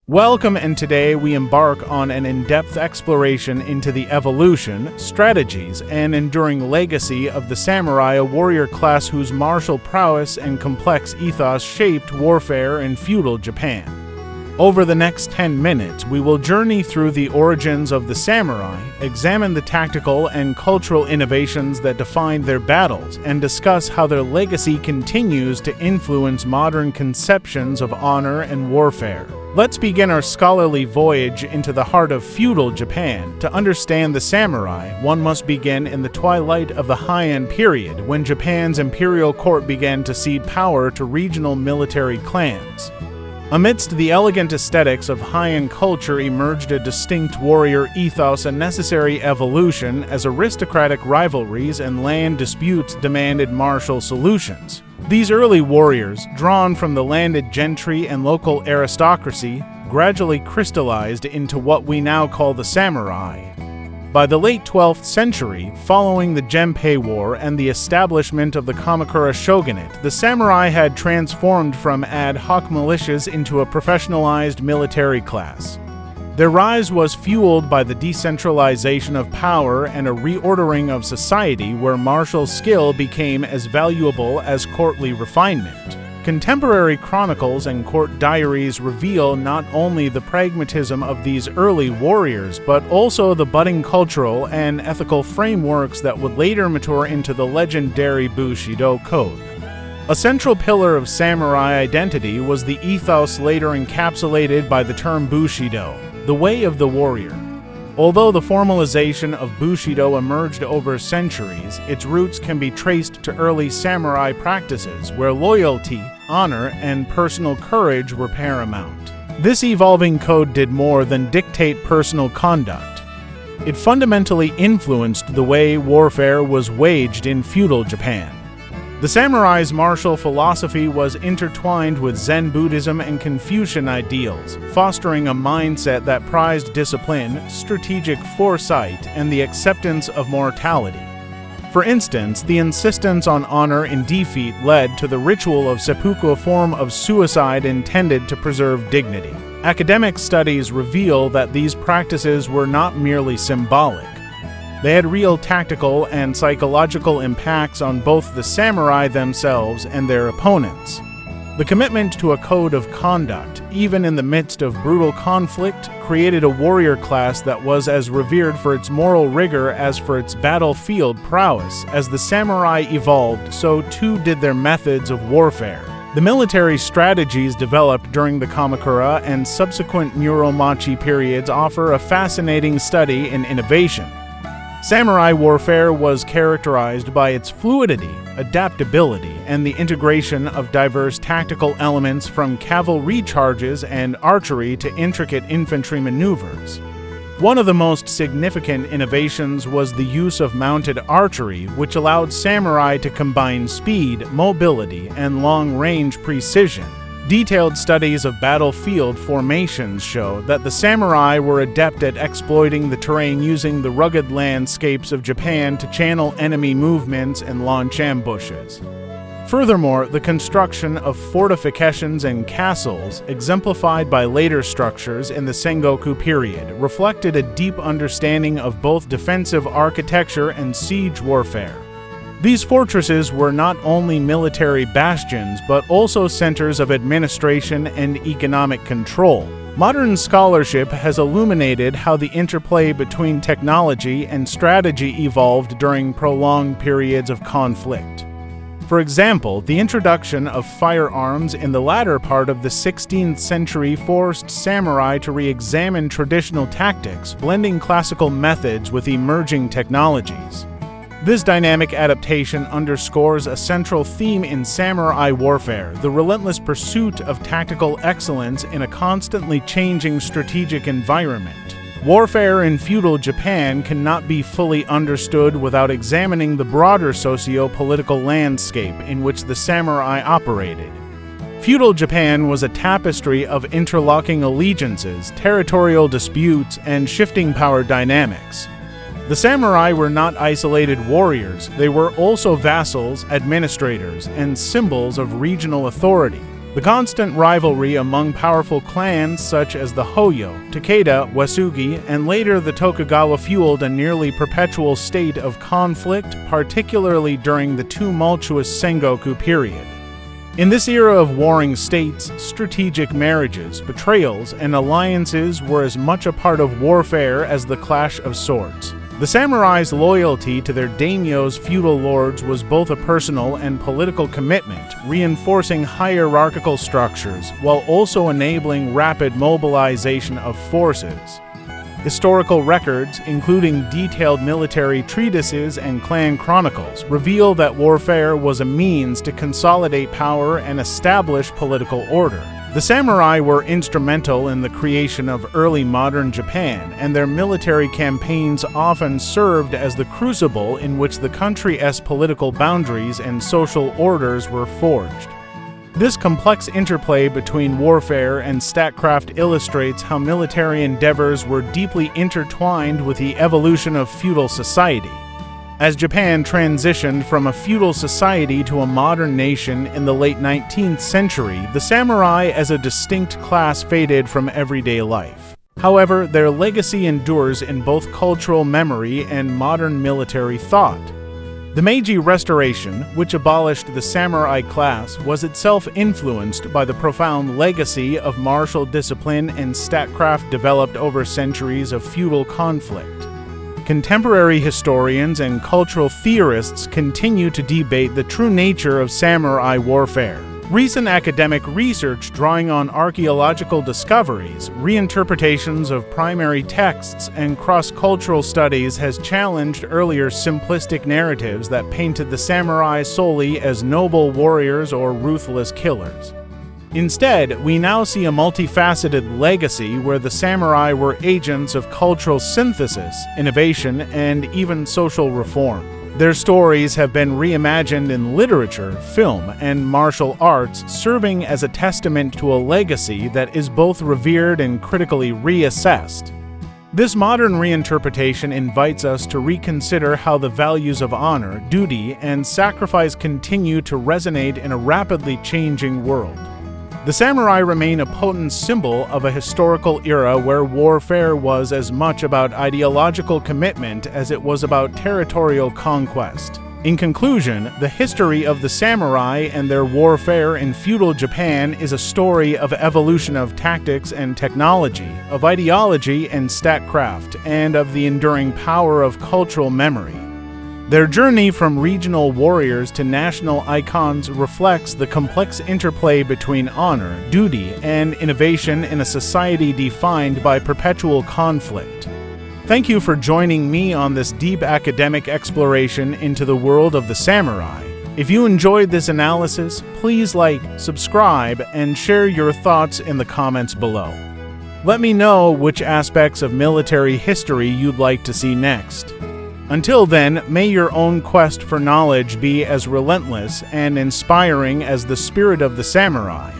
Welcome, and today we embark on an in-depth exploration into the evolution, strategies, and enduring legacy of the samurai, a warrior class whose martial prowess and complex ethos shaped warfare in feudal Japan. Over the next 10 minutes, we will journey through the origins of the samurai, examine the tactical and cultural innovations that defined their battles, and discuss how their legacy continues to influence modern conceptions of honor and warfare. Let's begin our scholarly voyage into the heart of feudal Japan. To understand the samurai, one must begin in the twilight of the Heian period, when Japan's imperial court began to cede power to regional military clans. Amidst the elegant aesthetics of Heian culture emerged a distinct warrior ethos, a necessary evolution as aristocratic rivalries and land disputes demanded martial solutions. These early warriors, drawn from the landed gentry and local aristocracy, gradually crystallized into what we now call the samurai. By the late 12th century, following the Genpei War and the establishment of the Kamakura shogunate, the samurai had transformed from ad hoc militias into a professionalized military class. Their rise was fueled by the decentralization of power and a reordering of society where martial skill became as valuable as courtly refinement. Contemporary chronicles and court diaries reveal not only the pragmatism of these early warriors, but also the budding cultural and ethical frameworks that would later mature into the legendary Bushido code. A central pillar of samurai identity was the ethos later encapsulated by the term Bushido, the way of the warrior. Although the formalization of Bushido emerged over centuries, its roots can be traced to early samurai practices where loyalty, honor, and personal courage were paramount. This evolving code did more than dictate personal conduct. It fundamentally influenced the way warfare was waged in feudal Japan. The samurai's martial philosophy was intertwined with Zen Buddhism and Confucian ideals, fostering a mindset that prized discipline, strategic foresight, and the acceptance of mortality. For instance, the insistence on honor in defeat led to the ritual of seppuku, a form of suicide intended to preserve dignity. Academic studies reveal that these practices were not merely symbolic. They had real tactical and psychological impacts on both the samurai themselves and their opponents. The commitment to a code of conduct, even in the midst of brutal conflict, created a warrior class that was as revered for its moral rigor as for its battlefield prowess. As the samurai evolved, so too did their methods of warfare. The military strategies developed during the Kamakura and subsequent Muromachi periods offer a fascinating study in innovation. Samurai warfare was characterized by its fluidity, adaptability, and the integration of diverse tactical elements from cavalry charges and archery to intricate infantry maneuvers. One of the most significant innovations was the use of mounted archery, which allowed samurai to combine speed, mobility, and long-range precision. Detailed studies of battlefield formations show that the samurai were adept at exploiting the terrain, using the rugged landscapes of Japan to channel enemy movements and launch ambushes. Furthermore, the construction of fortifications and castles, exemplified by later structures in the Sengoku period, reflected a deep understanding of both defensive architecture and siege warfare. These fortresses were not only military bastions, but also centers of administration and economic control. Modern scholarship has illuminated how the interplay between technology and strategy evolved during prolonged periods of conflict. For example, the introduction of firearms in the latter part of the 16th century forced samurai to re-examine traditional tactics, blending classical methods with emerging technologies. This dynamic adaptation underscores a central theme in samurai warfare: the relentless pursuit of tactical excellence in a constantly changing strategic environment. Warfare in feudal Japan cannot be fully understood without examining the broader socio-political landscape in which the samurai operated. Feudal Japan was a tapestry of interlocking allegiances, territorial disputes, and shifting power dynamics. The samurai were not isolated warriors, they were also vassals, administrators, and symbols of regional authority. The constant rivalry among powerful clans such as the Hoyo, Takeda, Wasugi, and later the Tokugawa fueled a nearly perpetual state of conflict, particularly during the tumultuous Sengoku period. In this era of warring states, strategic marriages, betrayals, and alliances were as much a part of warfare as the clash of swords. The samurai's loyalty to their daimyo's feudal lords was both a personal and political commitment, reinforcing hierarchical structures while also enabling rapid mobilization of forces. Historical records, including detailed military treatises and clan chronicles, reveal that warfare was a means to consolidate power and establish political order. The samurai were instrumental in the creation of early modern Japan, and their military campaigns often served as the crucible in which the country's political boundaries and social orders were forged. This complex interplay between warfare and statecraft illustrates how military endeavors were deeply intertwined with the evolution of feudal society. As Japan transitioned from a feudal society to a modern nation in the late 19th century, the samurai as a distinct class faded from everyday life. However, their legacy endures in both cultural memory and modern military thought. The Meiji Restoration, which abolished the samurai class, was itself influenced by the profound legacy of martial discipline and statecraft developed over centuries of feudal conflict. Contemporary historians and cultural theorists continue to debate the true nature of samurai warfare. Recent academic research drawing on archaeological discoveries, reinterpretations of primary texts, and cross-cultural studies has challenged earlier simplistic narratives that painted the samurai solely as noble warriors or ruthless killers. Instead, we now see a multifaceted legacy where the samurai were agents of cultural synthesis, innovation, and even social reform. Their stories have been reimagined in literature, film, and martial arts, serving as a testament to a legacy that is both revered and critically reassessed. This modern reinterpretation invites us to reconsider how the values of honor, duty, and sacrifice continue to resonate in a rapidly changing world. The samurai remain a potent symbol of a historical era where warfare was as much about ideological commitment as it was about territorial conquest. In conclusion, the history of the samurai and their warfare in feudal Japan is a story of evolution of tactics and technology, of ideology and statecraft, and of the enduring power of cultural memory. Their journey from regional warriors to national icons reflects the complex interplay between honor, duty, and innovation in a society defined by perpetual conflict. Thank you for joining me on this deep academic exploration into the world of the samurai. If you enjoyed this analysis, please like, subscribe, and share your thoughts in the comments below. Let me know which aspects of military history you'd like to see next. Until then, may your own quest for knowledge be as relentless and inspiring as the spirit of the samurai.